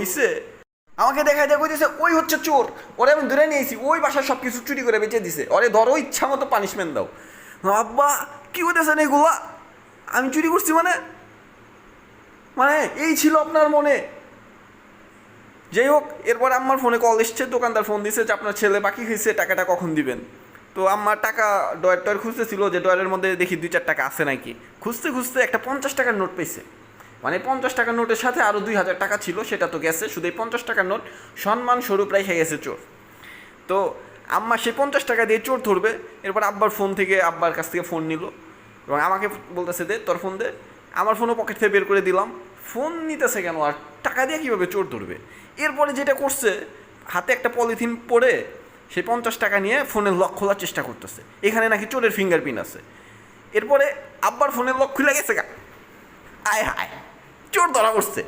হইছে আমাকে দেখাই দেখো দিছে ওই হচ্ছে চোর, ওরে আমি ধরে নিয়েছি, ওই বাসার সব কিছু চুরি করে বেঁচে দিছে, ওরে ধরো ইচ্ছা মতো পানিশমেন্ট দাও। আব্বা কি করতেছেন এগুলা, আমি চুরি করছি মানে মানে এই ছিল আপনার মনে? যাই হোক, এরপর আম্মার ফোনে কল এসছে, দোকানদার ফোন দিছে যে আপনার ছেলে বাকি হয়েছে, টাকাটা কখন দিবেন। তো আম্মার টাকা ডয়ার টয়ার খুঁজতেছিল যে ডয়ারের মধ্যে দেখি 2-4 টাকা আছে নাকি, খুঁজতে খুঁজতে একটা 50 টাকার নোট পেয়েছে। মানে 50 টাকার নোটের সাথে আরও 2000 টাকা ছিল, সেটা তো গেছে, শুধু এই 50 টাকার নোট সম্মান স্বরূপ রেখে গেছে চোর। তো আম্মা সেই 50 টাকা দিয়ে চোর ধরবে, এরপর আব্বার ফোন থেকে, আব্বার কাছ থেকে ফোন নিল এবং আমাকে বলতেছে দে তোর ফোন দে। আমার ফোনও পকেট থেকে বের করে দিলাম, ফোন নিতেছে কেন আর টাকা দিয়ে কীভাবে চোর ধরবে। এরপরে যেটা করছে, হাতে একটা পলিথিন পরে সেই 50 টাকা নিয়ে ফোনের লক খোলার চেষ্টা করতেছে, এখানে নাকি চোরের ফিঙ্গারপ্রিন্ট আছে। এরপরে আব্বার ফোনের লক খুলে গেছে গা, আয় হায়, চোর ধরা পড়ছে।